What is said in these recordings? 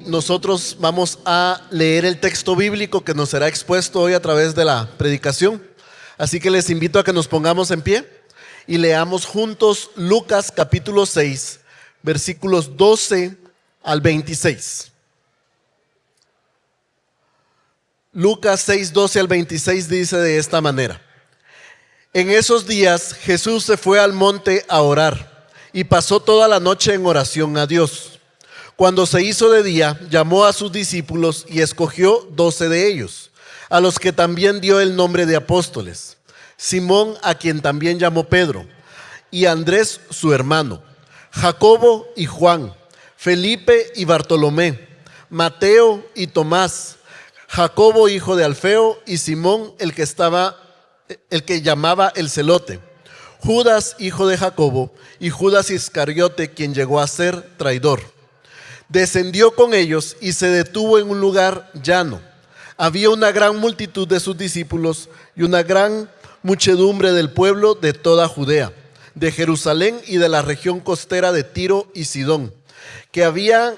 nosotros vamos a leer el texto bíblico que nos será expuesto hoy a través de la predicación. Así que les invito a que nos pongamos en pie y leamos juntos Lucas capítulo 6, versículos 12 al 26. Lucas 6, 12 al 26 dice de esta manera: En esos días Jesús se fue al monte a orar y pasó toda la noche en oración a Dios. Cuando se hizo de día, llamó a sus discípulos y escogió 12 de ellos, a los que también dio el nombre de apóstoles: Simón, a quien también llamó Pedro, y Andrés su hermano, Jacobo y Juan, Felipe y Bartolomé, Mateo y Tomás, Jacobo hijo de Alfeo y Simón el que llamaba el Celote, Judas hijo de Jacobo y Judas Iscariote, quien llegó a ser traidor. Descendió con ellos y se detuvo en un lugar llano. Había una gran multitud de sus discípulos y una gran muchedumbre del pueblo de toda Judea, de Jerusalén y de la región costera de Tiro y Sidón, que habían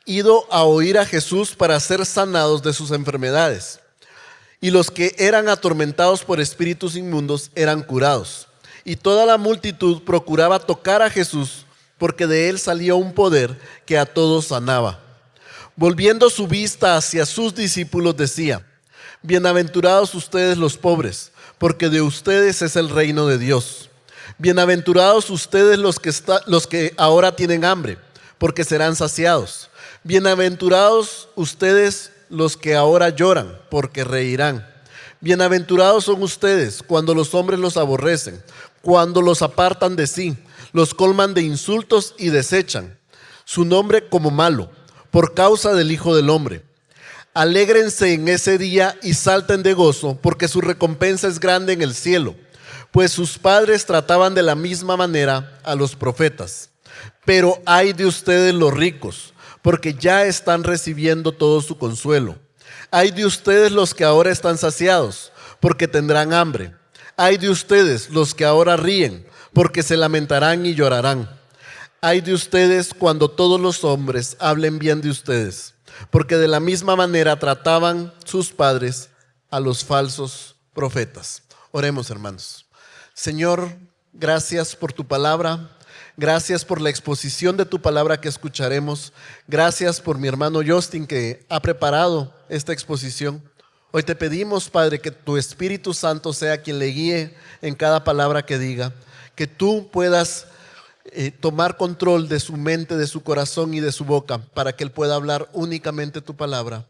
ido a oír a Jesús para ser sanados de sus enfermedades. Y los que eran atormentados por espíritus inmundos eran curados. Y toda la multitud procuraba tocar a Jesús, porque de él salía un poder que a todos sanaba. Volviendo su vista hacia sus discípulos decía: Bienaventurados ustedes los pobres, porque de ustedes es el reino de Dios. Bienaventurados ustedes los que ahora tienen hambre, porque serán saciados. Bienaventurados ustedes los que ahora lloran, porque reirán. Bienaventurados son ustedes cuando los hombres los aborrecen, cuando los apartan de sí, los colman de insultos y desechan su nombre como malo, por causa del Hijo del Hombre. Alégrense en ese día y salten de gozo, porque su recompensa es grande en el cielo, pues sus padres trataban de la misma manera a los profetas. Pero ay de ustedes los ricos, porque ya están recibiendo todo su consuelo. Ay de ustedes los que ahora están saciados, porque tendrán hambre. Ay de ustedes los que ahora ríen, porque se lamentarán y llorarán. Ay de ustedes cuando todos los hombres hablen bien de ustedes, porque de la misma manera trataban sus padres a los falsos profetas. Oremos, hermanos. Señor, gracias por tu palabra. Gracias por la exposición de tu palabra que escucharemos. Gracias por mi hermano Justin, que ha preparado esta exposición. Hoy te pedimos, Padre, que tu Espíritu Santo sea quien le guíe en cada palabra que diga. Que tú puedas tomar control de su mente, de su corazón y de su boca, para que él pueda hablar únicamente tu palabra.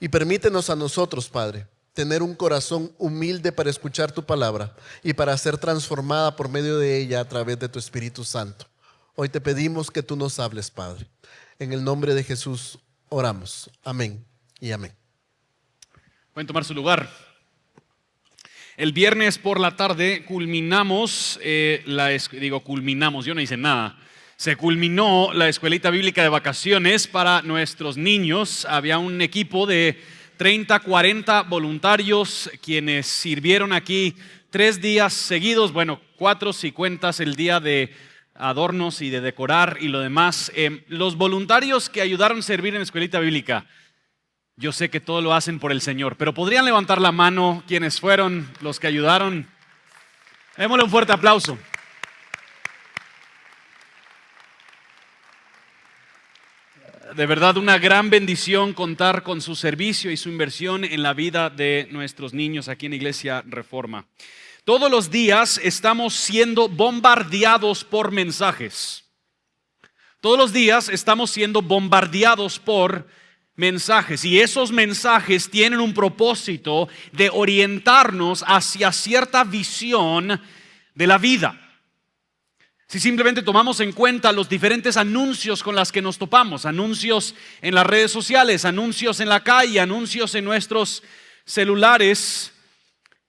Y permítenos a nosotros, Padre, tener un corazón humilde para escuchar tu palabra y para ser transformada por medio de ella a través de tu Espíritu Santo. Hoy te pedimos que tú nos hables, Padre. En el nombre de Jesús oramos. Amén y amén. Pueden tomar su lugar. El viernes por la tarde culminamos, yo no hice nada. Se culminó la escuelita bíblica de vacaciones para nuestros niños. Había un equipo de 30, 40 voluntarios quienes sirvieron aquí 3 días seguidos. 4 si cuentas el día de adornos y de decorar y lo demás. Los voluntarios que ayudaron a servir en la escuelita bíblica, yo sé que todo lo hacen por el Señor, pero ¿podrían levantar la mano quienes fueron los que ayudaron? Démosle un fuerte aplauso. De verdad, una gran bendición contar con su servicio y su inversión en la vida de nuestros niños aquí en Iglesia Reforma. Todos los días estamos siendo bombardeados por mensajes. Todos los días estamos siendo bombardeados por mensajes, y esos mensajes tienen un propósito de orientarnos hacia cierta visión de la vida. Si simplemente tomamos en cuenta los diferentes anuncios con los que nos topamos, anuncios en las redes sociales, anuncios en la calle, anuncios en nuestros celulares,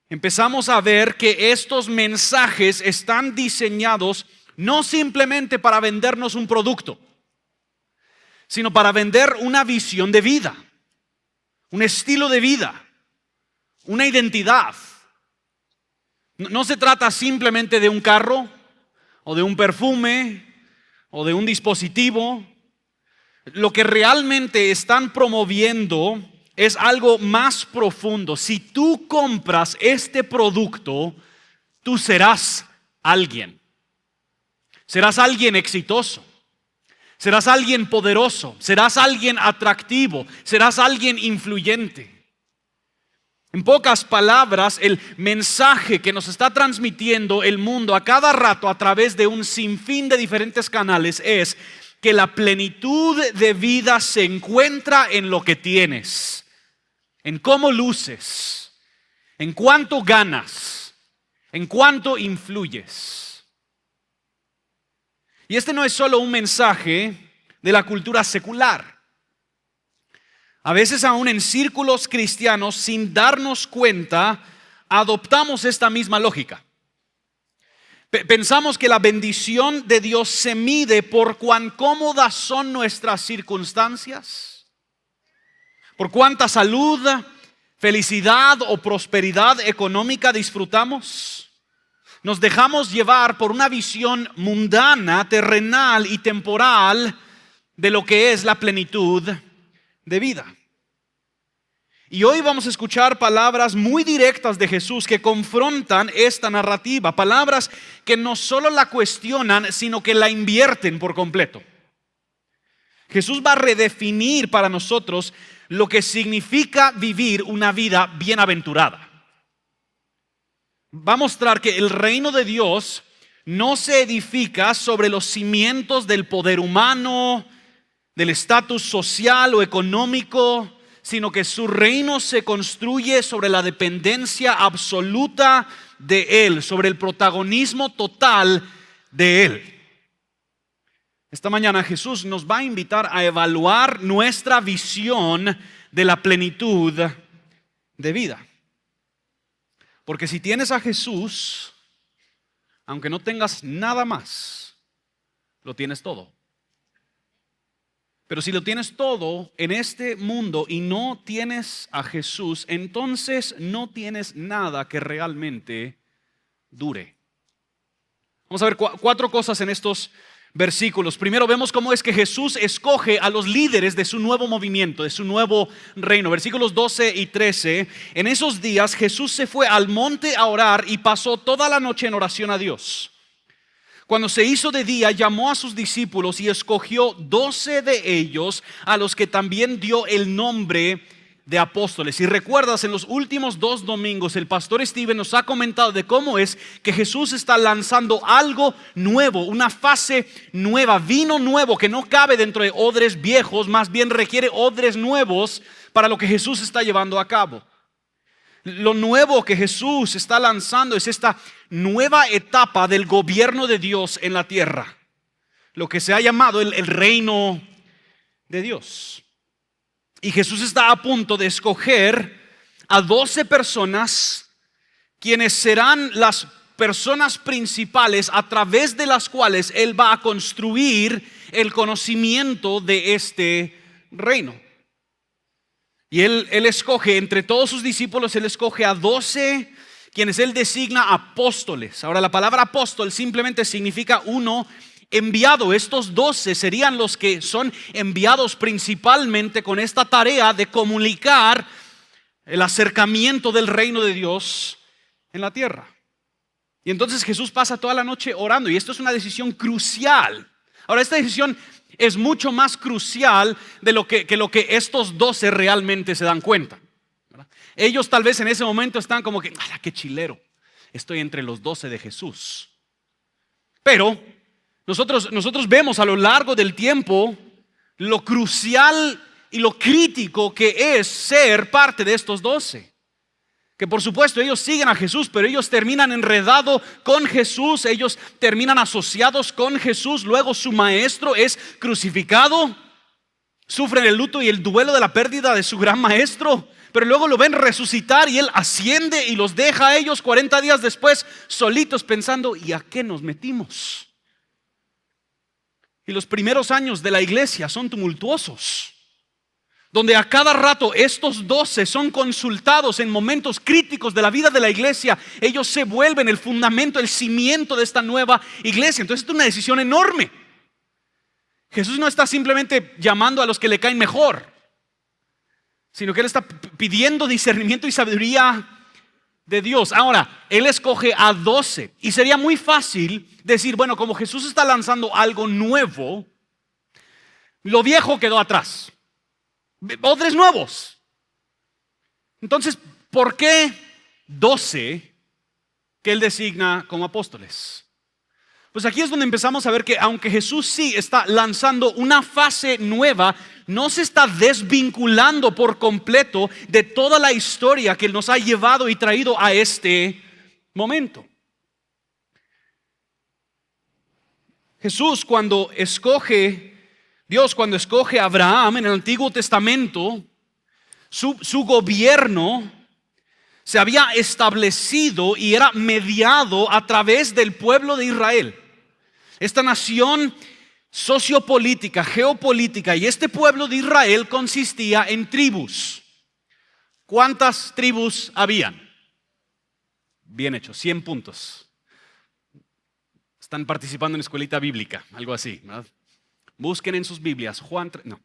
empezamos a ver que estos mensajes están diseñados no simplemente para vendernos un producto, sino para vender una visión de vida, un estilo de vida, una identidad. No se trata simplemente de un carro o de un perfume o de un dispositivo. Lo que realmente están promoviendo es algo más profundo. Si tú compras este producto, tú serás alguien. Serás alguien exitoso. Serás alguien poderoso. Serás alguien atractivo. Serás alguien influyente. En pocas palabras, el mensaje que nos está transmitiendo el mundo a cada rato a través de un sinfín de diferentes canales es que la plenitud de vida se encuentra en lo que tienes, en cómo luces, en cuánto ganas, en cuánto influyes. Y este no es solo un mensaje de la cultura secular. A veces aún en círculos cristianos, sin darnos cuenta, adoptamos esta misma lógica. Pensamos que la bendición de Dios se mide por cuán cómodas son nuestras circunstancias, por cuánta salud, felicidad o prosperidad económica disfrutamos. Nos dejamos llevar por una visión mundana, terrenal y temporal de lo que es la plenitud de vida. Y hoy vamos a escuchar palabras muy directas de Jesús que confrontan esta narrativa, palabras que no solo la cuestionan, sino que la invierten por completo. Jesús va a redefinir para nosotros lo que significa vivir una vida bienaventurada. Va a mostrar que el reino de Dios no se edifica sobre los cimientos del poder humano, del estatus social o económico, sino que su reino se construye sobre la dependencia absoluta de Él, sobre el protagonismo total de Él. Esta mañana Jesús nos va a invitar a evaluar nuestra visión de la plenitud de vida. Porque si tienes a Jesús, aunque no tengas nada más, lo tienes todo. Pero si lo tienes todo en este mundo y no tienes a Jesús, entonces no tienes nada que realmente dure. Vamos a ver cuatro cosas en estos versículos. Primero vemos cómo es que Jesús escoge a los líderes de su nuevo movimiento, de su nuevo reino. Versículos 12 y 13. En esos días Jesús se fue al monte a orar y pasó toda la noche en oración a Dios. Cuando se hizo de día, llamó a sus discípulos y escogió 12 de ellos, a los que también dio el nombre de apóstoles. Si recuerdas, en los últimos 2 domingos, el pastor Steven nos ha comentado de cómo es que Jesús está lanzando algo nuevo, una fase nueva, vino nuevo que no cabe dentro de odres viejos, más bien requiere odres nuevos para lo que Jesús está llevando a cabo. Lo nuevo que Jesús está lanzando es esta nueva etapa del gobierno de Dios en la tierra, lo que se ha llamado el reino de Dios. Y Jesús está a punto de escoger a 12 personas, quienes serán las personas principales a través de las cuales Él va a construir el conocimiento de este reino. Y él escoge, entre todos sus discípulos, Él escoge a 12, quienes Él designa apóstoles. Ahora, la palabra apóstol simplemente significa uno enviado. Estos 12 serían los que son enviados principalmente con esta tarea de comunicar el acercamiento del reino de Dios en la tierra. Y entonces Jesús pasa toda la noche orando, y esto es una decisión crucial. Ahora, esta decisión es mucho más crucial de lo que estos 12 realmente se dan cuenta, ¿verdad? Ellos tal vez en ese momento están como que, ¡ah, qué chilero! Estoy entre los 12 de Jesús. Pero nosotros vemos a lo largo del tiempo lo crucial y lo crítico que es ser parte de estos 12. Que por supuesto ellos siguen a Jesús, pero ellos terminan enredados con Jesús, ellos terminan asociados con Jesús. Luego su maestro es crucificado, sufren el luto y el duelo de la pérdida de su gran maestro, pero luego lo ven resucitar y Él asciende y los deja a ellos 40 días después solitos pensando, ¿y a qué nos metimos? Y los primeros años de la iglesia son tumultuosos, donde a cada rato estos 12 son consultados en momentos críticos de la vida de la iglesia. Ellos se vuelven el fundamento, el cimiento de esta nueva iglesia. Entonces es una decisión enorme. Jesús no está simplemente llamando a los que le caen mejor, sino que Él está pidiendo discernimiento y sabiduría de Dios. Ahora, Él escoge a 12 y sería muy fácil decir, bueno, como Jesús está lanzando algo nuevo, lo viejo quedó atrás, odres nuevos. Entonces, ¿por qué 12 que Él designa como apóstoles? Pues aquí es donde empezamos a ver que aunque Jesús sí está lanzando una fase nueva, no se está desvinculando por completo de toda la historia que nos ha llevado y traído a este momento. Dios cuando escoge a Abraham en el Antiguo Testamento, su gobierno se había establecido y era mediado a través del pueblo de Israel. Esta nación sociopolítica, geopolítica, y este pueblo de Israel consistía en tribus. ¿Cuántas tribus habían? Bien hecho, 100 puntos. Están participando en escuelita bíblica, algo así, ¿verdad? Busquen en sus Biblias, Juan 3, no.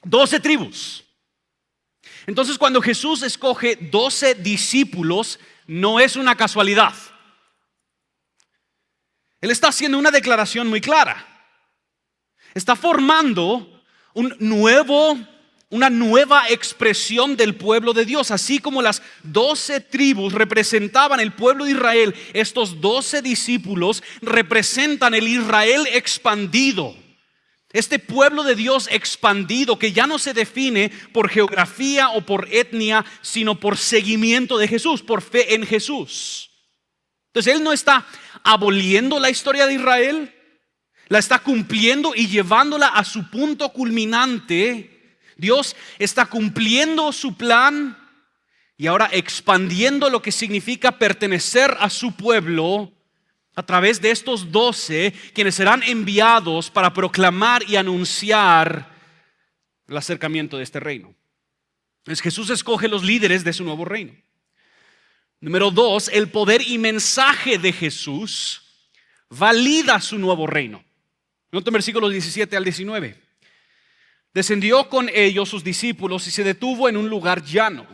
12 tribus. Entonces, cuando Jesús escoge 12 discípulos, no es una casualidad. Él está haciendo una declaración muy clara. Está formando una nueva expresión del pueblo de Dios. Así como las 12 tribus representaban el pueblo de Israel, estos 12 discípulos representan el Israel expandido. Este pueblo de Dios expandido que ya no se define por geografía o por etnia, sino por seguimiento de Jesús, por fe en Jesús. Entonces Él no está aboliendo la historia de Israel, la está cumpliendo y llevándola a su punto culminante. Dios está cumpliendo su plan y ahora expandiendo lo que significa pertenecer a su pueblo a través de estos 12 quienes serán enviados para proclamar y anunciar el acercamiento de este reino. Entonces Jesús escoge los líderes de su nuevo reino. Número 2, el poder y mensaje de Jesús valida su nuevo reino. Noten versículos 17 al 19. Descendió con ellos sus discípulos y se detuvo en un lugar llano.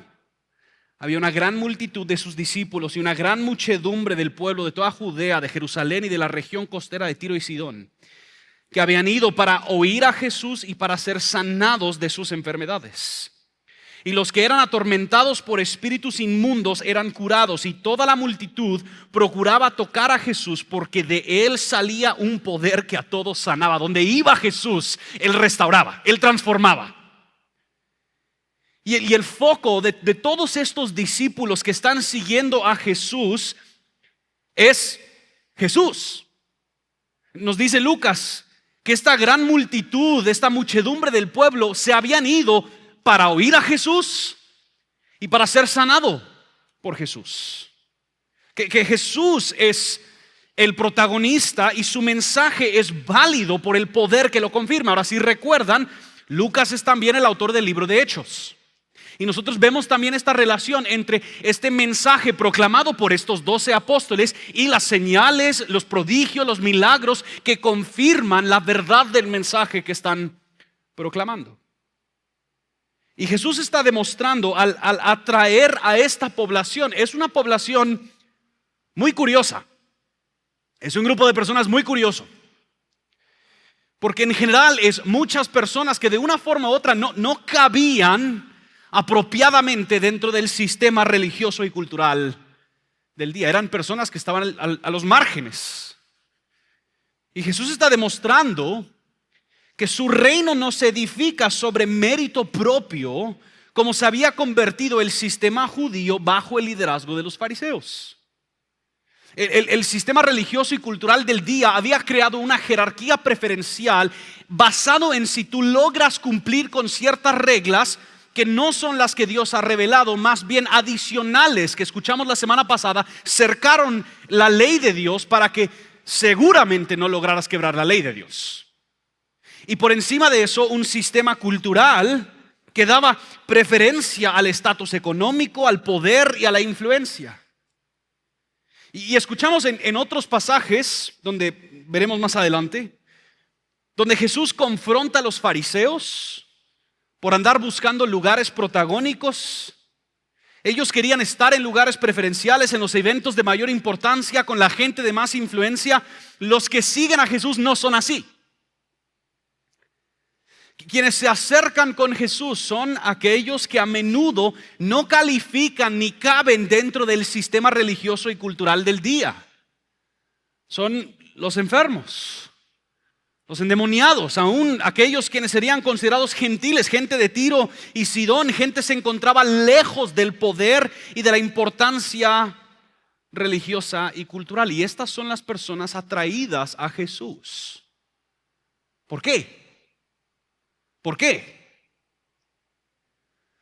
Había una gran multitud de sus discípulos y una gran muchedumbre del pueblo de toda Judea, de Jerusalén y de la región costera de Tiro y Sidón, que habían ido para oír a Jesús y para ser sanados de sus enfermedades. Y los que eran atormentados por espíritus inmundos eran curados, y toda la multitud procuraba tocar a Jesús, porque de él salía un poder que a todos sanaba. Donde iba Jesús, él restauraba, él transformaba. Y el foco de todos estos discípulos que están siguiendo a Jesús es Jesús. Nos dice Lucas que esta gran multitud, esta muchedumbre del pueblo se habían ido para oír a Jesús y para ser sanado por Jesús. Que Jesús es el protagonista y su mensaje es válido por el poder que lo confirma. Ahora, si recuerdan, Lucas es también el autor del libro de Hechos. Y nosotros vemos también esta relación entre este mensaje proclamado por estos 12 apóstoles y las señales, los prodigios, los milagros que confirman la verdad del mensaje que están proclamando. Y Jesús está demostrando al atraer a esta población, es una población muy curiosa. Es un grupo de personas muy curioso. Porque en general es muchas personas que de una forma u otra no cabían apropiadamente dentro del sistema religioso y cultural del día. Eran personas que estaban a los márgenes. Y Jesús está demostrando que su reino no se edifica sobre mérito propio, como se había convertido el sistema judío bajo el liderazgo de los fariseos. El sistema religioso y cultural del día había creado una jerarquía preferencial basado en si tú logras cumplir con ciertas reglas que no son las que Dios ha revelado, más bien adicionales, que escuchamos la semana pasada, cercaron la ley de Dios para que seguramente no lograras quebrar la ley de Dios. Y por encima de eso, un sistema cultural que daba preferencia al estatus económico, al poder y a la influencia. Y escuchamos en otros pasajes, donde veremos más adelante, donde Jesús confronta a los fariseos por andar buscando lugares protagónicos. Ellos querían estar en lugares preferenciales, en los eventos de mayor importancia, con la gente de más influencia. Los que siguen a Jesús no son así. Quienes se acercan con Jesús son aquellos que a menudo no califican ni caben dentro del sistema religioso y cultural del día. Son los enfermos, los endemoniados, aún aquellos quienes serían considerados gentiles, gente de Tiro y Sidón. Gente se encontraba lejos del poder y de la importancia religiosa y cultural. Y estas son las personas atraídas a Jesús. ¿Por qué? ¿Por qué?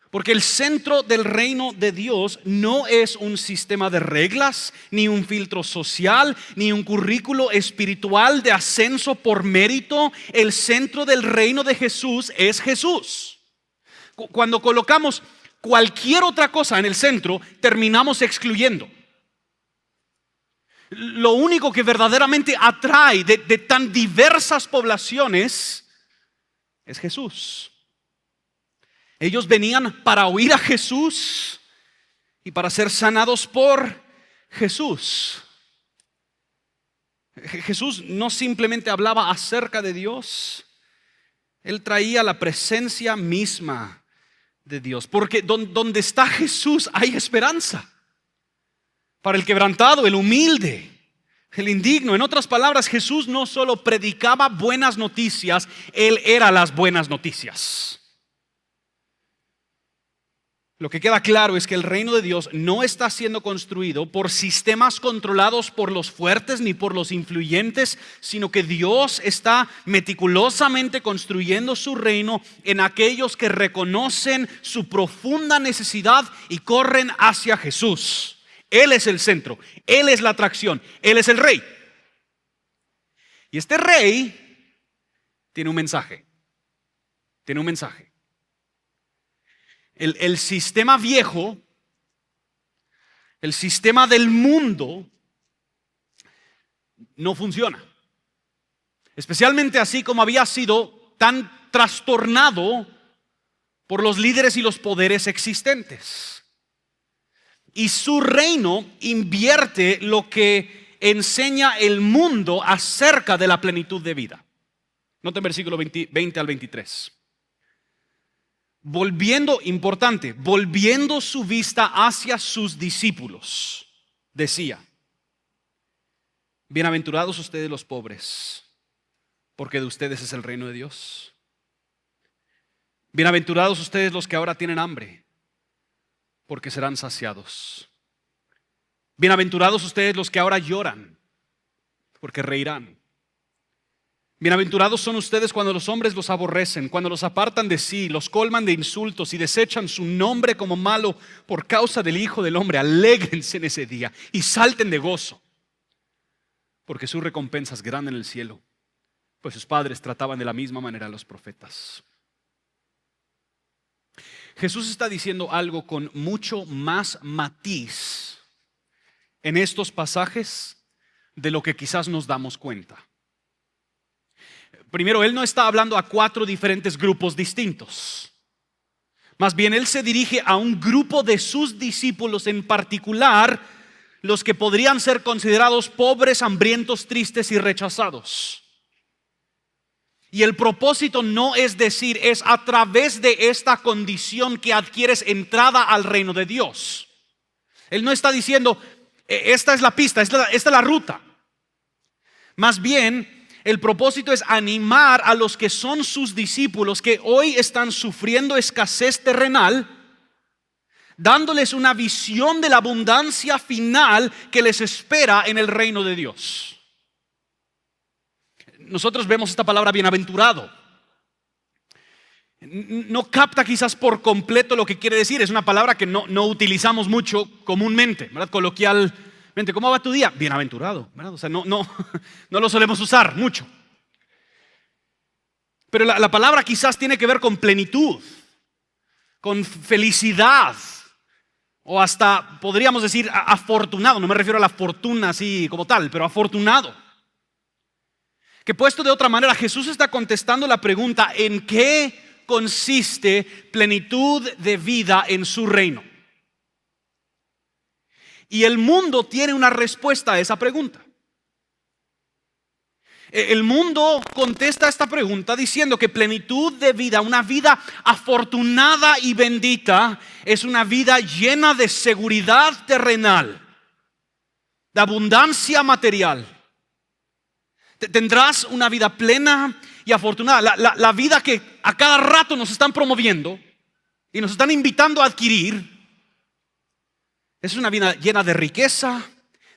Porque el centro del reino de Dios no es un sistema de reglas, ni un filtro social, ni un currículo espiritual de ascenso por mérito. El centro del reino de Jesús es Jesús. Cuando colocamos cualquier otra cosa en el centro, terminamos excluyendo. Lo único que verdaderamente atrae de tan diversas poblaciones es Jesús. Ellos venían para oír a Jesús y para ser sanados por Jesús. Jesús no simplemente hablaba acerca de Dios, Él traía la presencia misma de Dios. Porque donde está Jesús hay esperanza para el quebrantado, el humilde, el indigno. En otras palabras, Jesús no solo predicaba buenas noticias, Él era las buenas noticias. Lo que queda claro es que el reino de Dios no está siendo construido por sistemas controlados por los fuertes ni por los influyentes, sino que Dios está meticulosamente construyendo su reino en aquellos que reconocen su profunda necesidad y corren hacia Jesús. Él es el centro, Él es la atracción, Él es el rey. Y este rey tiene un mensaje. Tiene un mensaje. El sistema viejo, el sistema del mundo, no funciona. Especialmente así como había sido tan trastornado por los líderes y los poderes existentes. Y su reino invierte lo que enseña el mundo acerca de la plenitud de vida. Noten versículo 20 al 23. Volviendo su vista hacia sus discípulos, decía: bienaventurados ustedes los pobres, porque de ustedes es el reino de Dios. Bienaventurados ustedes los que ahora tienen hambre, porque serán saciados. Bienaventurados ustedes los que ahora lloran, porque reirán. Bienaventurados son ustedes cuando los hombres los aborrecen, cuando los apartan de sí, los colman de insultos y desechan su nombre como malo por causa del Hijo del Hombre. Alégrense en ese día y salten de gozo, porque su recompensa es grande en el cielo, pues sus padres trataban de la misma manera a los profetas. Jesús está diciendo algo con mucho más matiz en estos pasajes de lo que quizás nos damos cuenta. Primero, Él no está hablando a 4 diferentes grupos distintos. Más bien, Él se dirige a un grupo de sus discípulos en particular, los que podrían ser considerados pobres, hambrientos, tristes y rechazados. Y el propósito no es decir, es a través de esta condición que adquieres entrada al reino de Dios. Él no está diciendo, esta es la pista, esta es la ruta. Más bien, el propósito es animar a los que son sus discípulos, que hoy están sufriendo escasez terrenal, dándoles una visión de la abundancia final que les espera en el reino de Dios. Nosotros vemos esta palabra bienaventurado. No capta quizás por completo lo que quiere decir. Es una palabra que no utilizamos mucho comúnmente, ¿verdad? Coloquialmente. ¿Cómo va tu día? Bienaventurado, ¿verdad? O sea, no lo solemos usar mucho. Pero la palabra quizás tiene que ver con plenitud, con felicidad, o hasta podríamos decir afortunado. No me refiero a la fortuna así como tal, pero afortunado. Que puesto de otra manera, Jesús está contestando la pregunta: ¿en qué consiste plenitud de vida en su reino? Y el mundo tiene una respuesta a esa pregunta. El mundo contesta esta pregunta diciendo que plenitud de vida, una vida afortunada y bendita, es una vida llena de seguridad terrenal, de abundancia material. Tendrás una vida plena y afortunada, la vida que a cada rato nos están promoviendo y nos están invitando a adquirir. Es una vida llena de riqueza,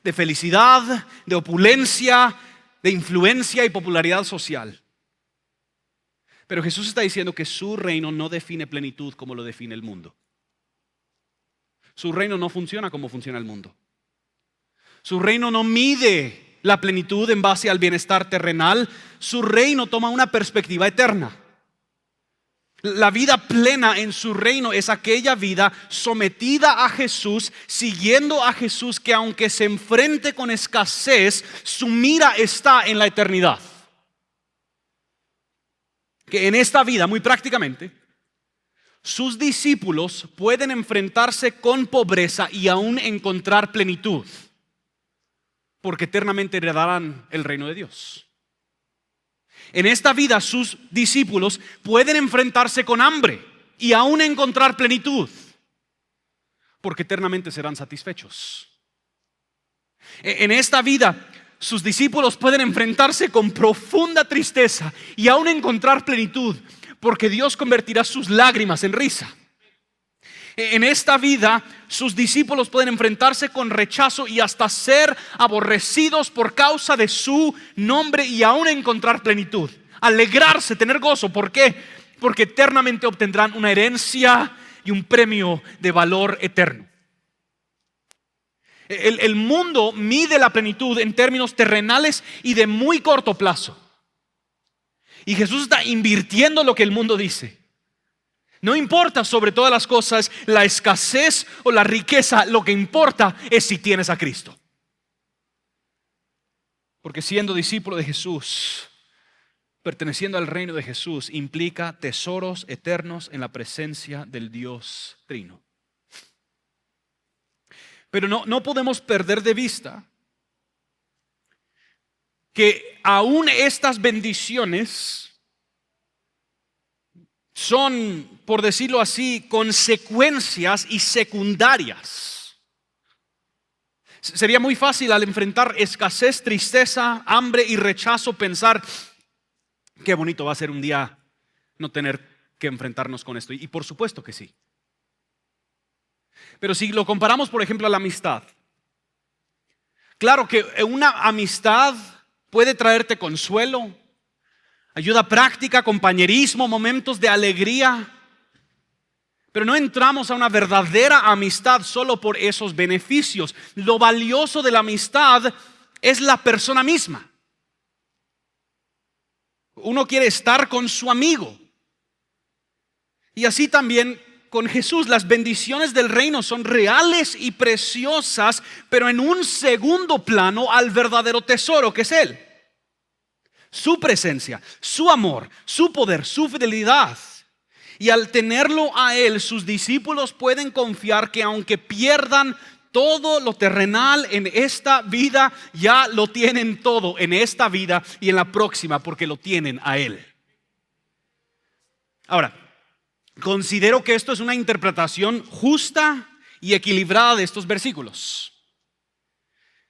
de felicidad, de opulencia, de influencia y popularidad social. Pero Jesús está diciendo que su reino no define plenitud como lo define el mundo. Su reino no funciona como funciona el mundo. Su reino no mide la plenitud en base al bienestar terrenal. Su reino toma una perspectiva eterna. La vida plena en su reino es aquella vida sometida a Jesús, siguiendo a Jesús, que aunque se enfrente con escasez, su mira está en la eternidad. Que en esta vida, muy prácticamente, sus discípulos pueden enfrentarse con pobreza y aún encontrar plenitud, porque eternamente heredarán el reino de Dios. En esta vida sus discípulos pueden enfrentarse con hambre y aún encontrar plenitud, porque eternamente serán satisfechos. En esta vida sus discípulos pueden enfrentarse con profunda tristeza y aún encontrar plenitud, porque Dios convertirá sus lágrimas en risa. En esta vida sus discípulos pueden enfrentarse con rechazo y hasta ser aborrecidos por causa de su nombre y aún encontrar plenitud, alegrarse, tener gozo. ¿Por qué? Porque eternamente obtendrán una herencia y un premio de valor eterno. El mundo mide la plenitud en términos terrenales y de muy corto plazo. Y Jesús está invirtiendo lo que el mundo dice. No importa sobre todas las cosas la escasez o la riqueza, lo que importa es si tienes a Cristo. Porque siendo discípulo de Jesús, perteneciendo al reino de Jesús, implica tesoros eternos en la presencia del Dios Trino. Pero no podemos perder de vista que aún estas bendiciones son, por decirlo así, consecuencias y secundarias. Sería muy fácil al enfrentar escasez, tristeza, hambre y rechazo pensar: qué bonito va a ser un día no tener que enfrentarnos con esto. Y por supuesto que sí. Pero si lo comparamos, por ejemplo, a la amistad, claro que una amistad puede traerte consuelo, ayuda práctica, compañerismo, momentos de alegría. Pero no entramos a una verdadera amistad solo por esos beneficios. Lo valioso de la amistad es la persona misma. Uno quiere estar con su amigo. Y así también con Jesús. Las bendiciones del reino son reales y preciosas, pero en un segundo plano al verdadero tesoro que es Él. Su presencia, su amor, su poder, su fidelidad. Y al tenerlo a Él, sus discípulos pueden confiar que aunque pierdan todo lo terrenal en esta vida, ya lo tienen todo en esta vida y en la próxima, porque lo tienen a Él. Ahora, considero que esto es una interpretación justa y equilibrada de estos versículos.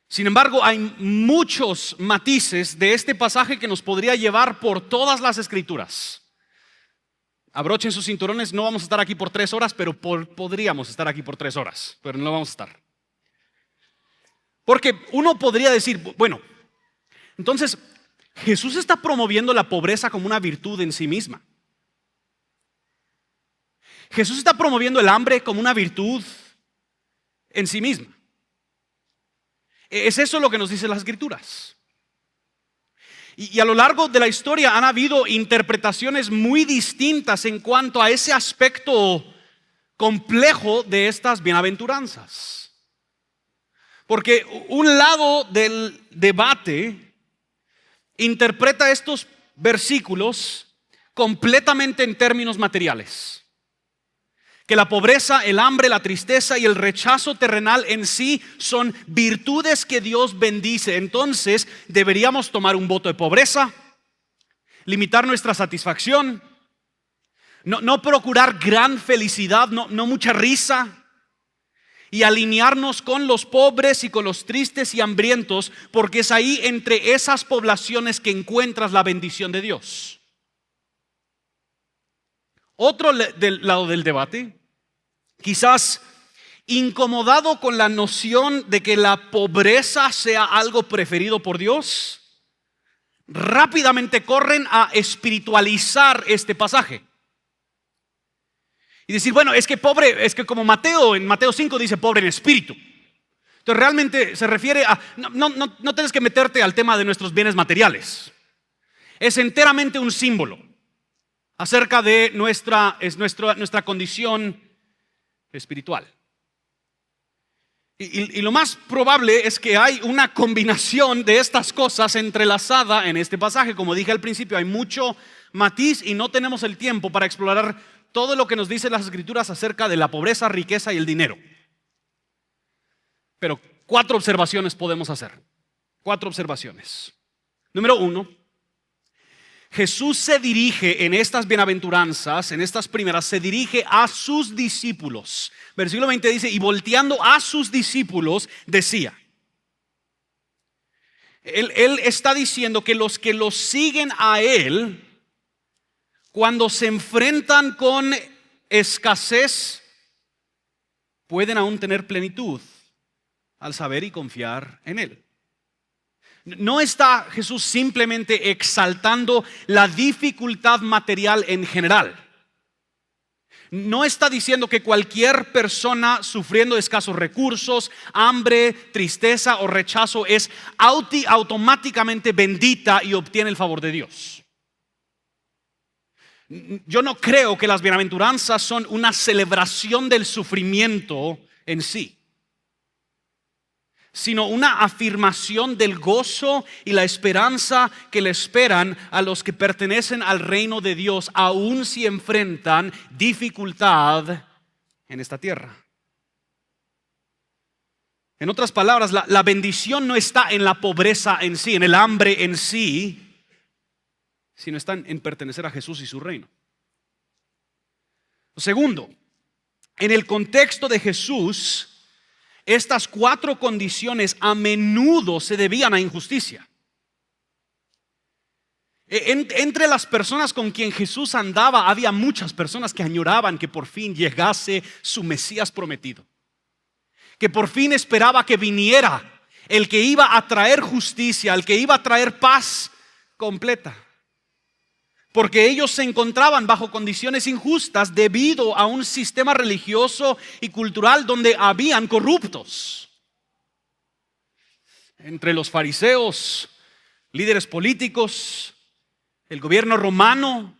Sin embargo, hay muchos matices de este pasaje que nos podría llevar por todas las escrituras. Abrochen sus cinturones, no vamos a estar aquí por 3 horas, pero podríamos estar aquí por 3 horas, pero no vamos a estar. Porque uno podría decir, bueno, entonces Jesús está promoviendo la pobreza como una virtud en sí misma. Jesús está promoviendo el hambre como una virtud en sí misma. ¿Es eso lo que nos dicen las escrituras? Y a lo largo de la historia han habido interpretaciones muy distintas en cuanto a ese aspecto complejo de estas bienaventuranzas. Porque un lado del debate interpreta estos versículos completamente en términos materiales. Que la pobreza, el hambre, la tristeza y el rechazo terrenal en sí son virtudes que Dios bendice. Entonces deberíamos tomar un voto de pobreza, limitar nuestra satisfacción, no procurar gran felicidad, no mucha risa, y alinearnos con los pobres y con los tristes y hambrientos, porque es ahí entre esas poblaciones que encuentras la bendición de Dios. Otro del lado del debate, quizás incomodado con la noción de que la pobreza sea algo preferido por Dios, rápidamente corren a espiritualizar este pasaje y decir, bueno, es que pobre, es que como en Mateo 5 dice pobre en espíritu. Entonces realmente se refiere a, no tienes que meterte al tema de nuestros bienes materiales. Es enteramente un símbolo acerca de nuestra condición espiritual. Y lo más probable es que hay una combinación de estas cosas entrelazada en este pasaje. Como dije al principio, hay mucho matiz y no tenemos el tiempo para explorar todo lo que nos dicen las Escrituras acerca de la pobreza, riqueza y el dinero. Pero 4 observaciones podemos hacer. 4 observaciones. Número 1. Jesús se dirige en estas bienaventuranzas, en estas primeras, se dirige a sus discípulos. Versículo 20 dice, y volteando a sus discípulos decía. Él está diciendo que los siguen a Él, cuando se enfrentan con escasez, pueden aún tener plenitud al saber y confiar en Él. No está Jesús simplemente exaltando la dificultad material en general. No está diciendo que cualquier persona sufriendo de escasos recursos, hambre, tristeza o rechazo es automáticamente bendita y obtiene el favor de Dios. Yo no creo que las bienaventuranzas son una celebración del sufrimiento en sí, sino una afirmación del gozo y la esperanza que le esperan a los que pertenecen al reino de Dios, aun si enfrentan dificultad en esta tierra. En otras palabras, la bendición no está en la pobreza en sí, en el hambre en sí, sino está en pertenecer a Jesús y su reino. Segundo, en el contexto de Jesús, estas 4 condiciones a menudo se debían a injusticia. Entre las personas con quien Jesús andaba, había muchas personas que añoraban que por fin llegase su Mesías prometido, que por fin esperaba que viniera el que iba a traer justicia, el que iba a traer paz completa. Porque ellos se encontraban bajo condiciones injustas debido a un sistema religioso y cultural donde habían corruptos. Entre los fariseos, líderes políticos, el gobierno romano,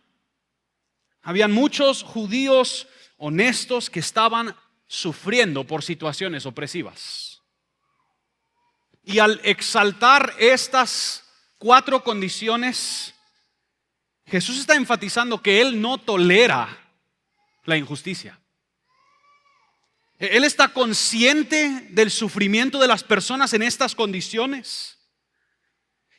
habían muchos judíos honestos que estaban sufriendo por situaciones opresivas. Y al exaltar estas 4 condiciones, Jesús está enfatizando que Él no tolera la injusticia. Él está consciente del sufrimiento de las personas en estas condiciones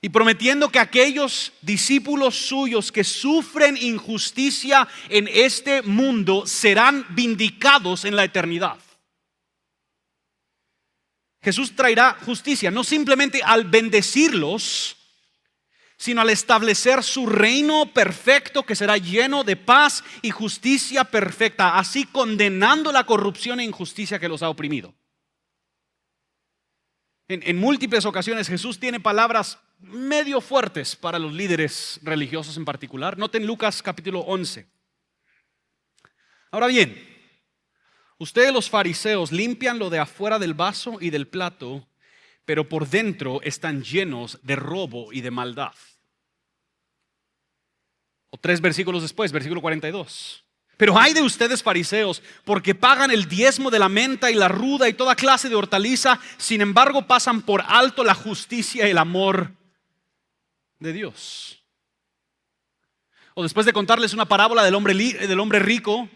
y prometiendo que aquellos discípulos suyos que sufren injusticia en este mundo serán vindicados en la eternidad. Jesús traerá justicia, no simplemente al bendecirlos, sino al establecer su reino perfecto que será lleno de paz y justicia perfecta, así condenando la corrupción e injusticia que los ha oprimido. En múltiples ocasiones Jesús tiene palabras medio fuertes para los líderes religiosos en particular. Noten Lucas capítulo 11. Ahora bien, ustedes los fariseos limpian lo de afuera del vaso y del plato, pero por dentro están llenos de robo y de maldad. O 3 versículos después, versículo 42. Pero ay de ustedes fariseos, porque pagan el diezmo de la menta y la ruda y toda clase de hortaliza, sin embargo pasan por alto la justicia y el amor de Dios. O después de contarles una parábola del hombre rico,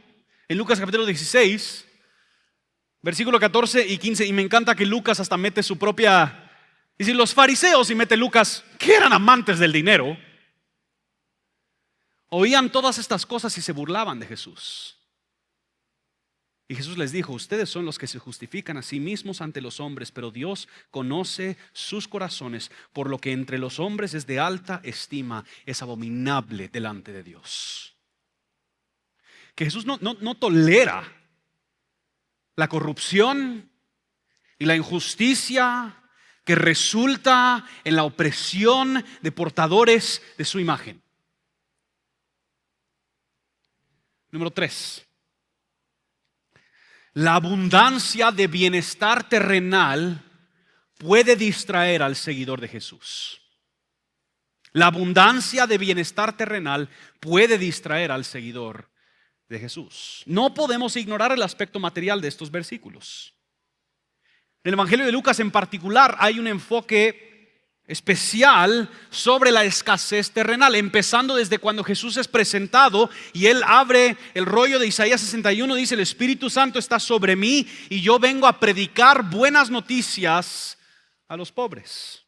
en Lucas capítulo 16, versículo 14 y 15, y me encanta que Lucas hasta mete su propia, dice los fariseos, y mete Lucas, que eran amantes del dinero, oían todas estas cosas y se burlaban de Jesús. Y Jesús les dijo: ustedes son los que se justifican a sí mismos ante los hombres, pero Dios conoce sus corazones, por lo que entre los hombres es de alta estima, es abominable delante de Dios. Que Jesús no tolera la corrupción y la injusticia que resulta en la opresión de portadores de su imagen. Número 3. La abundancia de bienestar terrenal puede distraer al seguidor de Jesús. La abundancia de bienestar terrenal puede distraer al seguidor de Jesús. No podemos ignorar el aspecto material de estos versículos. En el Evangelio de Lucas en particular hay un enfoque especial sobre la escasez terrenal, empezando desde cuando Jesús es presentado y él abre el rollo de Isaías 61, dice: el Espíritu Santo está sobre mí y yo vengo a predicar buenas noticias a los pobres.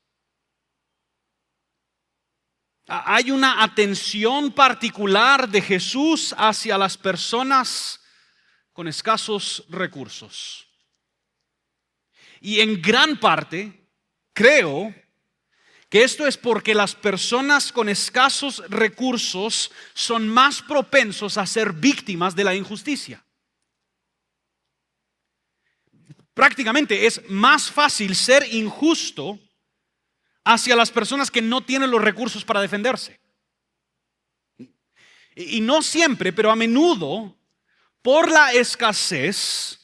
Hay una atención particular de Jesús hacia las personas con escasos recursos. Y en gran parte creo que esto es porque las personas con escasos recursos son más propensos a ser víctimas de la injusticia. Prácticamente es más fácil ser injusto hacia las personas que no tienen los recursos para defenderse. Y no siempre, pero a menudo, por la escasez,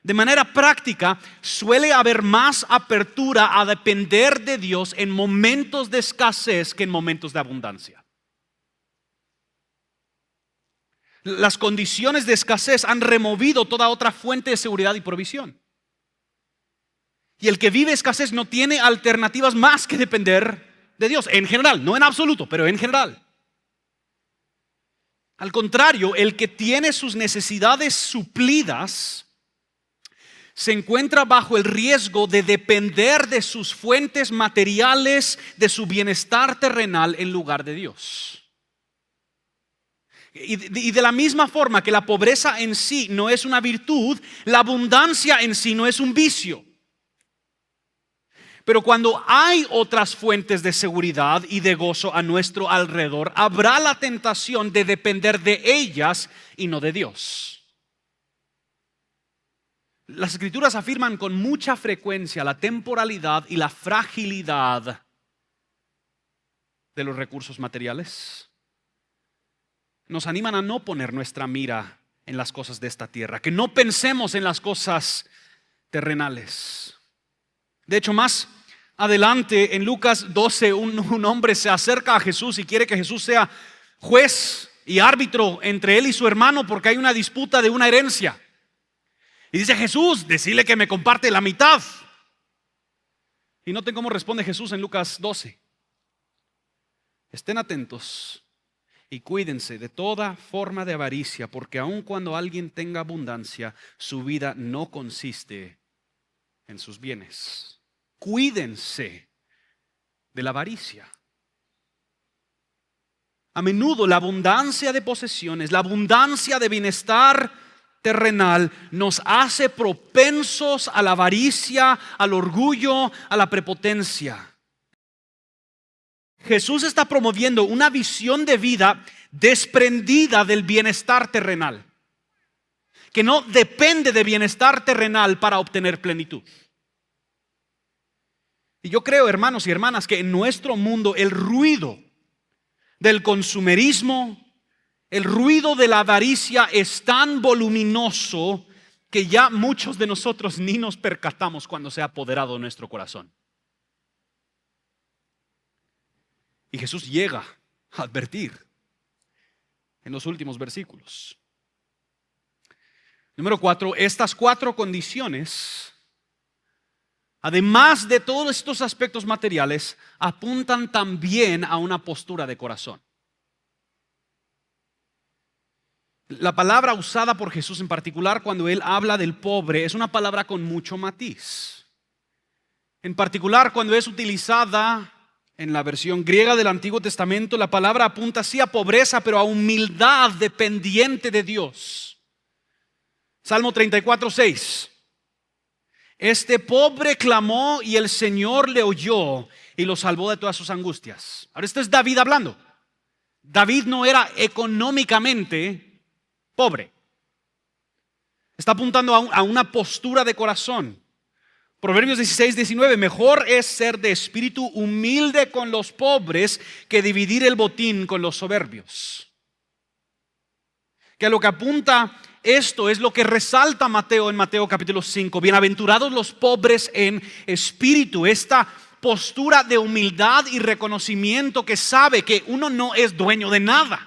de manera práctica, suele haber más apertura a depender de Dios en momentos de escasez que en momentos de abundancia. Las condiciones de escasez han removido toda otra fuente de seguridad y provisión. Y el que vive escasez no tiene alternativas más que depender de Dios, en general, no en absoluto, pero en general. Al contrario, el que tiene sus necesidades suplidas se encuentra bajo el riesgo de depender de sus fuentes materiales, de su bienestar terrenal en lugar de Dios. Y de la misma forma que la pobreza en sí no es una virtud, la abundancia en sí no es un vicio. Pero cuando hay otras fuentes de seguridad y de gozo a nuestro alrededor, habrá la tentación de depender de ellas y no de Dios. Las Escrituras afirman con mucha frecuencia la temporalidad y la fragilidad de los recursos materiales. Nos animan a no poner nuestra mira en las cosas de esta tierra, que no pensemos en las cosas terrenales. De hecho, más adelante en Lucas 12, un hombre se acerca a Jesús y quiere que Jesús sea juez y árbitro entre él y su hermano porque hay una disputa de una herencia. Y dice: Jesús, decile que me comparte la mitad. Y noten cómo responde Jesús en Lucas 12. Estén atentos y cuídense de toda forma de avaricia, porque aun cuando alguien tenga abundancia, su vida no consiste en sus bienes. Cuídense de la avaricia. A menudo la abundancia de posesiones, la abundancia de bienestar terrenal nos hace propensos a la avaricia, al orgullo, a la prepotencia. Jesús está promoviendo una visión de vida desprendida del bienestar terrenal, que no depende de bienestar terrenal para obtener plenitud. Y yo creo, hermanos y hermanas, que en nuestro mundo el ruido del consumerismo, el ruido de la avaricia es tan voluminoso que ya muchos de nosotros ni nos percatamos cuando se ha apoderado de nuestro corazón. Y Jesús llega a advertir en los últimos versículos. Número 4, estas 4 condiciones además de todos estos aspectos materiales, apuntan también a una postura de corazón. La palabra usada por Jesús en particular cuando Él habla del pobre es una palabra con mucho matiz. En particular cuando es utilizada en la versión griega del Antiguo Testamento, la palabra apunta sí a pobreza, pero a humildad dependiente de Dios. Salmo 34:6. Este pobre clamó y el Señor le oyó y lo salvó de todas sus angustias. Ahora esto es David hablando. David no era económicamente pobre. Está apuntando a una postura de corazón. Proverbios 16:19, mejor es ser de espíritu humilde con los pobres que dividir el botín con los soberbios. Que a lo que apunta esto es lo que resalta Mateo en Mateo capítulo 5. Bienaventurados los pobres en espíritu. Esta postura de humildad y reconocimiento que sabe que uno no es dueño de nada.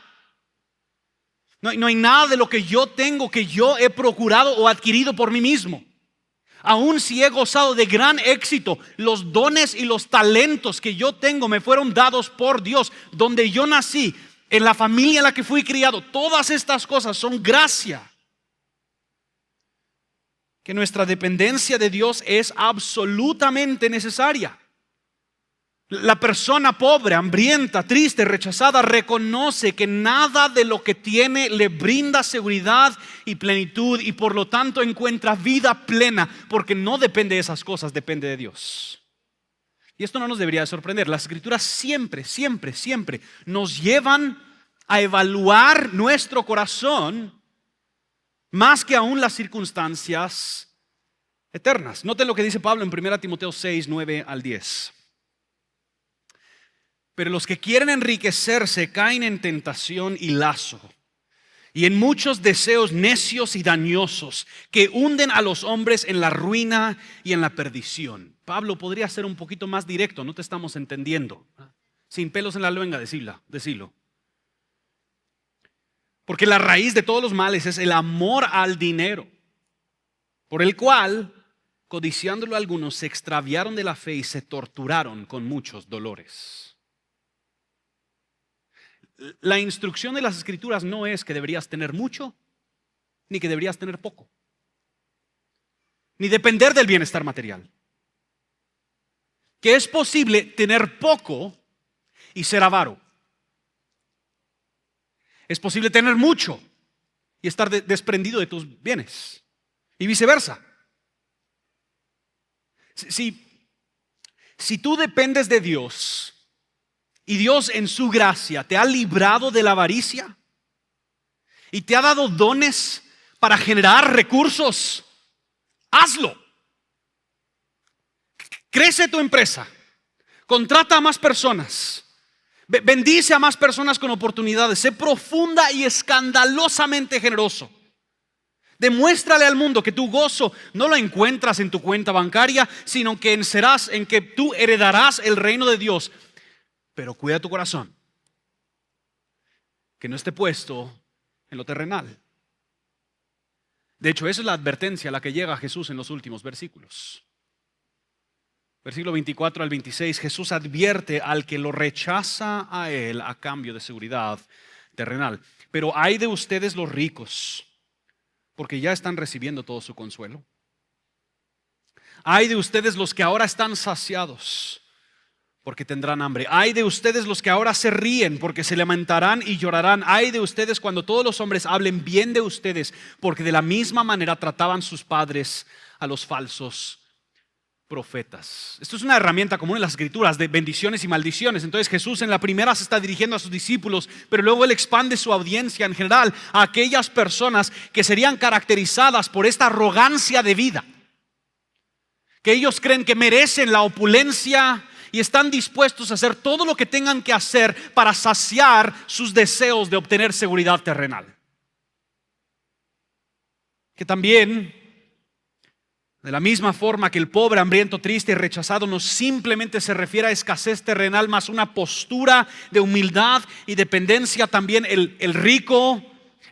No hay nada de lo que yo tengo que yo he procurado o adquirido por mí mismo. Aun si he gozado de gran éxito, los dones y los talentos que yo tengo me fueron dados por Dios. Donde yo nací, en la familia en la que fui criado, todas estas cosas son gracia. Que nuestra dependencia de Dios es absolutamente necesaria. La persona pobre, hambrienta, triste, rechazada, reconoce que nada de lo que tiene le brinda seguridad y plenitud y por lo tanto encuentra vida plena porque no depende de esas cosas, depende de Dios. Y esto no nos debería sorprender. Las Escrituras siempre nos llevan a evaluar nuestro corazón más que aún las circunstancias eternas. Noten lo que dice Pablo en 1 Timoteo 6, 9 al 10. Pero los que quieren enriquecerse caen en tentación y lazo, y en muchos deseos necios y dañosos que hunden a los hombres en la ruina y en la perdición. Pablo podría ser un poquito más directo, no te estamos entendiendo. Sin pelos en la lengua, decilo. Porque la raíz de todos los males es el amor al dinero, por el cual, codiciándolo algunos, se extraviaron de la fe y se torturaron con muchos dolores. La instrucción de las Escrituras no es que deberías tener mucho, ni que deberías tener poco, ni depender del bienestar material. Que es posible tener poco y ser avaro. Es posible tener mucho y estar desprendido de tus bienes, y viceversa. Si tú dependes de Dios y Dios en su gracia te ha librado de la avaricia y te ha dado dones para generar recursos, hazlo. Crece tu empresa, contrata a más personas, bendice a más personas con oportunidades, sé profunda y escandalosamente generoso. Demuéstrale al mundo que tu gozo no lo encuentras en tu cuenta bancaria, sino que en que tú heredarás el reino de Dios. Pero cuida tu corazón, que no esté puesto en lo terrenal. De hecho, esa es la advertencia a la que llega Jesús en los últimos versículos. Versículo 24 al 26, Jesús advierte al que lo rechaza a Él a cambio de seguridad terrenal. Pero ay de ustedes los ricos, porque ya están recibiendo todo su consuelo. Ay de ustedes los que ahora están saciados, porque tendrán hambre. Ay de ustedes los que ahora se ríen, porque se lamentarán y llorarán. Ay de ustedes cuando todos los hombres hablen bien de ustedes, porque de la misma manera trataban sus padres a los falsos profetas. Esto es una herramienta común en las Escrituras de bendiciones y maldiciones. Entonces Jesús en la primera se está dirigiendo a sus discípulos, pero luego Él expande su audiencia en general a aquellas personas que serían caracterizadas por esta arrogancia de vida, que ellos creen que merecen la opulencia y están dispuestos a hacer todo lo que tengan que hacer para saciar sus deseos de obtener seguridad terrenal. Que también, de la misma forma que el pobre, hambriento, triste y rechazado no simplemente se refiere a escasez terrenal, más una postura de humildad y dependencia, también el rico,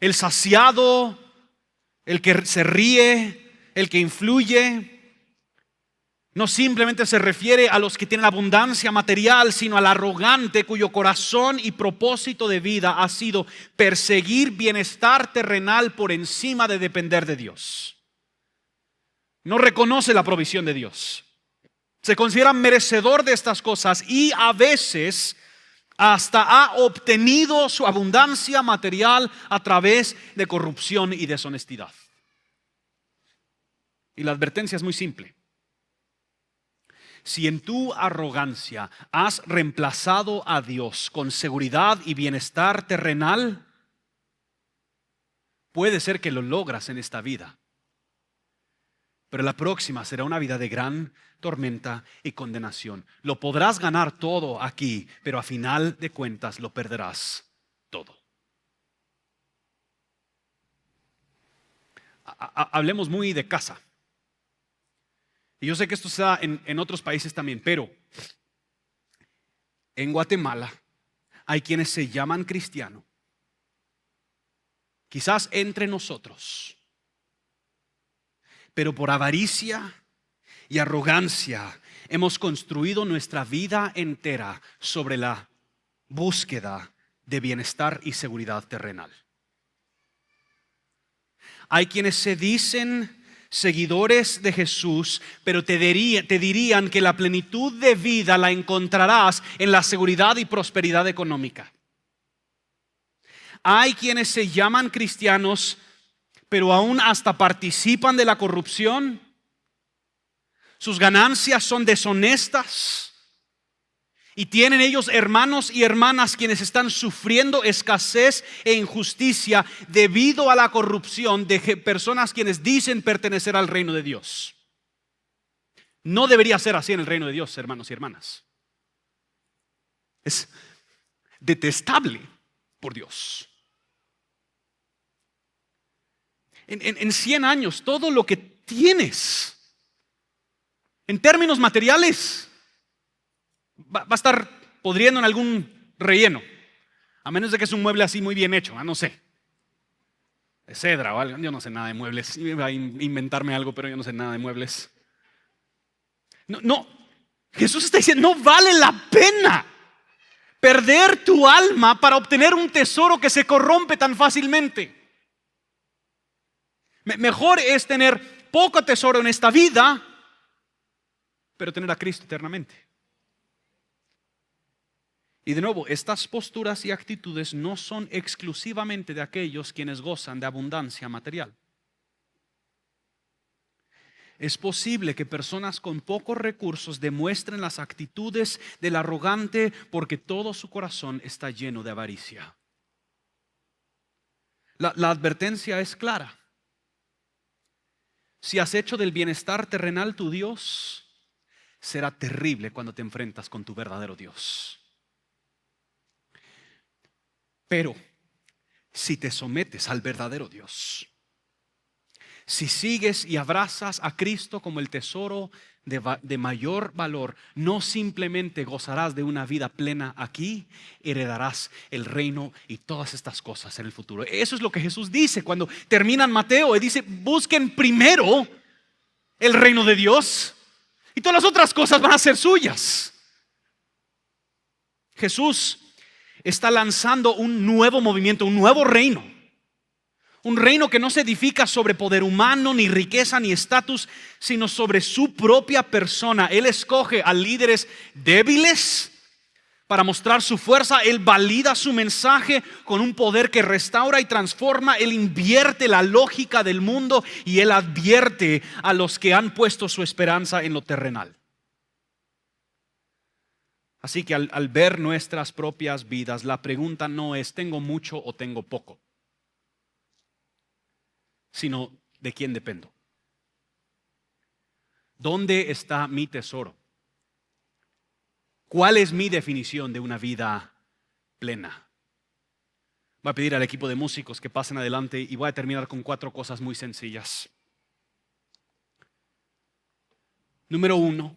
el saciado, el que se ríe, el que influye, No simplemente se refiere a los que tienen abundancia material, sino al arrogante cuyo corazón y propósito de vida ha sido perseguir bienestar terrenal por encima de depender de Dios. No reconoce la provisión de Dios. Se considera merecedor de estas cosas y a veces hasta ha obtenido su abundancia material a través de corrupción y deshonestidad. Y la advertencia es muy simple. Si en tu arrogancia has reemplazado a Dios con seguridad y bienestar terrenal, puede ser que lo logras en esta vida, pero la próxima será una vida de gran tormenta y condenación. Lo podrás ganar todo aquí, pero a final de cuentas lo perderás todo. Hablemos muy de casa. Y yo sé que esto se da en otros países también, pero en Guatemala hay quienes se llaman cristianos, quizás entre nosotros, pero por avaricia y arrogancia hemos construido nuestra vida entera sobre la búsqueda de bienestar y seguridad terrenal. Hay quienes se dicen seguidores de Jesús, pero te dirían que la plenitud de vida la encontrarás en la seguridad y prosperidad económica. Hay quienes se llaman cristianos, pero aún hasta participan de la corrupción. Sus ganancias son deshonestas. Y tienen ellos hermanos y hermanas quienes están sufriendo escasez e injusticia debido a la corrupción de personas quienes dicen pertenecer al reino de Dios. No debería ser así en el reino de Dios, hermanos y hermanas. Es detestable por Dios. En 100 años, todo lo que tienes en términos materiales va a estar podriendo en algún relleno, a menos de que es un mueble así muy bien hecho, no sé, de cedra o algo. Yo no sé nada de muebles. Iba a inventarme algo, pero yo no sé nada de muebles. No, Jesús está diciendo, no vale la pena perder tu alma para obtener un tesoro que se corrompe tan fácilmente. Mejor es tener poco tesoro en esta vida, pero tener a Cristo eternamente. Y de nuevo, estas posturas y actitudes no son exclusivamente de aquellos quienes gozan de abundancia material. Es posible que personas con pocos recursos demuestren las actitudes del arrogante porque todo su corazón está lleno de avaricia. La advertencia es clara. Si has hecho del bienestar terrenal tu Dios, será terrible cuando te enfrentas con tu verdadero Dios. Pero si te sometes al verdadero Dios, si sigues y abrazas a Cristo como el tesoro de mayor valor, no simplemente gozarás de una vida plena aquí, heredarás el reino y todas estas cosas en el futuro. Eso es lo que Jesús dice cuando termina en Mateo. Él dice, busquen primero el reino de Dios y todas las otras cosas van a ser suyas. Jesús está lanzando un nuevo movimiento, un nuevo reino. Un reino que no se edifica sobre poder humano, ni riqueza, ni estatus, sino sobre su propia persona. Él escoge a líderes débiles para mostrar su fuerza. Él valida su mensaje con un poder que restaura y transforma. Él invierte la lógica del mundo y Él advierte a los que han puesto su esperanza en lo terrenal. Así que al ver nuestras propias vidas, la pregunta no es ¿tengo mucho o tengo poco?, sino ¿de quién dependo? ¿Dónde está mi tesoro? ¿Cuál es mi definición de una vida plena? Voy a pedir al equipo de músicos que pasen adelante y voy a terminar con 4 cosas muy sencillas. Número 1.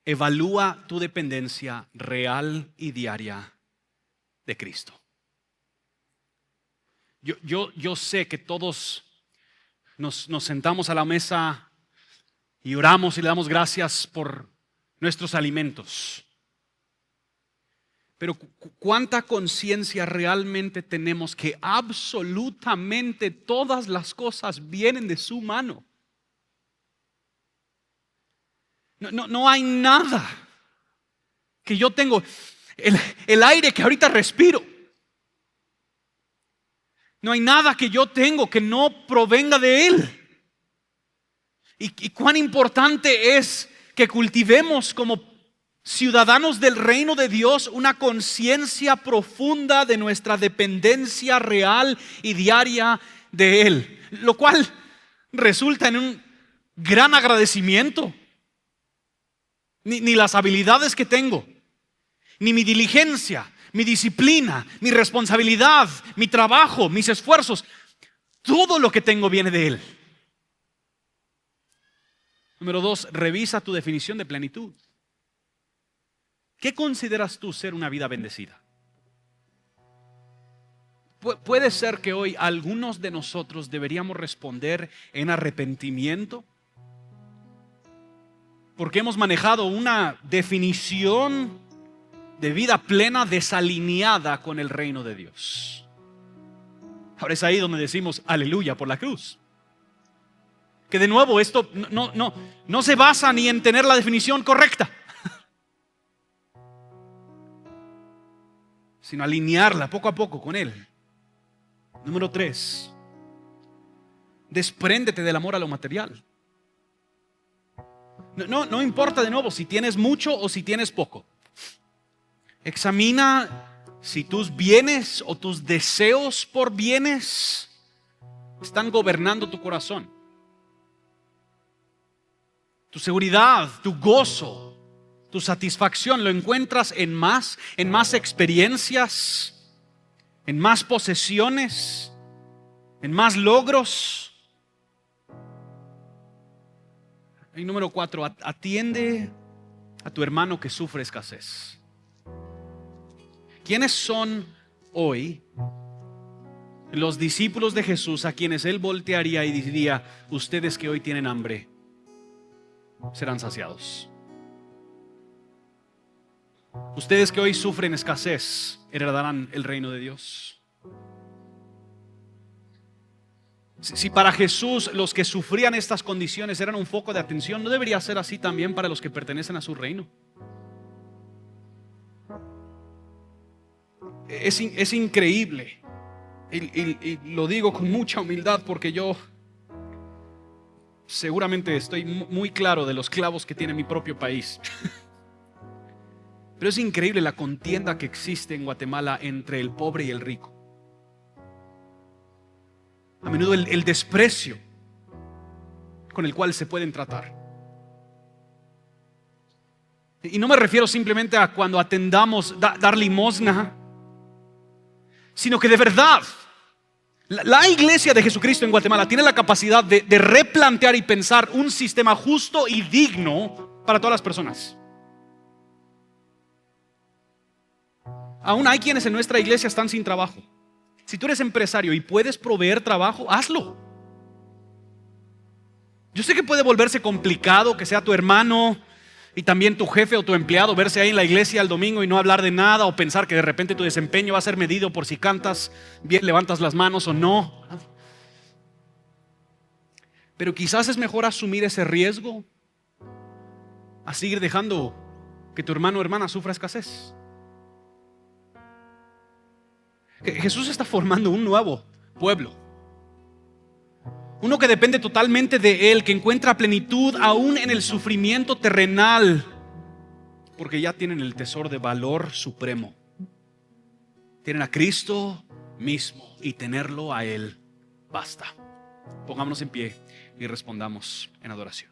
Evalúa tu dependencia real y diaria de Cristo. Yo sé que todos nos sentamos a la mesa y oramos y le damos gracias por nuestros alimentos. Pero ¿cuánta conciencia realmente tenemos que absolutamente todas las cosas vienen de su mano? No hay nada que yo tengo. El aire que ahorita respiro. No hay nada que yo tengo que no provenga de Él. Y cuán importante es que cultivemos como ciudadanos del reino de Dios una conciencia profunda de nuestra dependencia real y diaria de Él, lo cual resulta en un gran agradecimiento. Ni las habilidades que tengo, ni mi diligencia, mi disciplina, mi responsabilidad, mi trabajo, mis esfuerzos, todo lo que tengo viene de Él. Número 2, revisa tu definición de plenitud. ¿Qué consideras tú ser una vida bendecida? Puede ser que hoy algunos de nosotros deberíamos responder en arrepentimiento, porque hemos manejado una definición de vida plena desalineada con el reino de Dios. Ahora es ahí donde decimos aleluya por la cruz. Que de nuevo esto no se basa ni en tener la definición correcta, sino alinearla poco a poco con Él. Número 3, despréndete del amor a lo material. No importa de nuevo si tienes mucho o si tienes poco. Examina si tus bienes o tus deseos por bienes están gobernando tu corazón. Tu seguridad, tu gozo, tu satisfacción lo encuentras en más experiencias, en más posesiones, en más logros. Y número 4, atiende a tu hermano que sufre escasez. ¿Quiénes son hoy los discípulos de Jesús a quienes Él voltearía y diría: ustedes que hoy tienen hambre serán saciados? Ustedes que hoy sufren escasez heredarán el reino de Dios. Si para Jesús los que sufrían estas condiciones eran un foco de atención, ¿no debería ser así también para los que pertenecen a su reino? Es increíble, y lo digo con mucha humildad porque yo seguramente estoy muy claro de los clavos que tiene mi propio país. Pero es increíble la contienda que existe en Guatemala entre el pobre y el rico. A menudo el desprecio con el cual se pueden tratar. Y no me refiero simplemente a cuando atendamos dar limosna, sino que de verdad la iglesia de Jesucristo en Guatemala tiene la capacidad de replantear y pensar un sistema justo y digno para todas las personas. Aún hay quienes en nuestra iglesia están sin trabajo. Si tú eres empresario y puedes proveer trabajo, hazlo. Yo sé que puede volverse complicado que sea tu hermano y también tu jefe o tu empleado verse ahí en la iglesia el domingo y no hablar de nada, o pensar que de repente tu desempeño va a ser medido por si cantas bien, levantas las manos o no. Pero quizás es mejor asumir ese riesgo a seguir dejando que tu hermano o hermana sufra escasez. Jesús está formando un nuevo pueblo, uno que depende totalmente de Él, que encuentra plenitud aún en el sufrimiento terrenal, porque ya tienen el tesoro de valor supremo. Tienen a Cristo mismo, y tenerlo a Él basta. Pongámonos en pie y respondamos en adoración.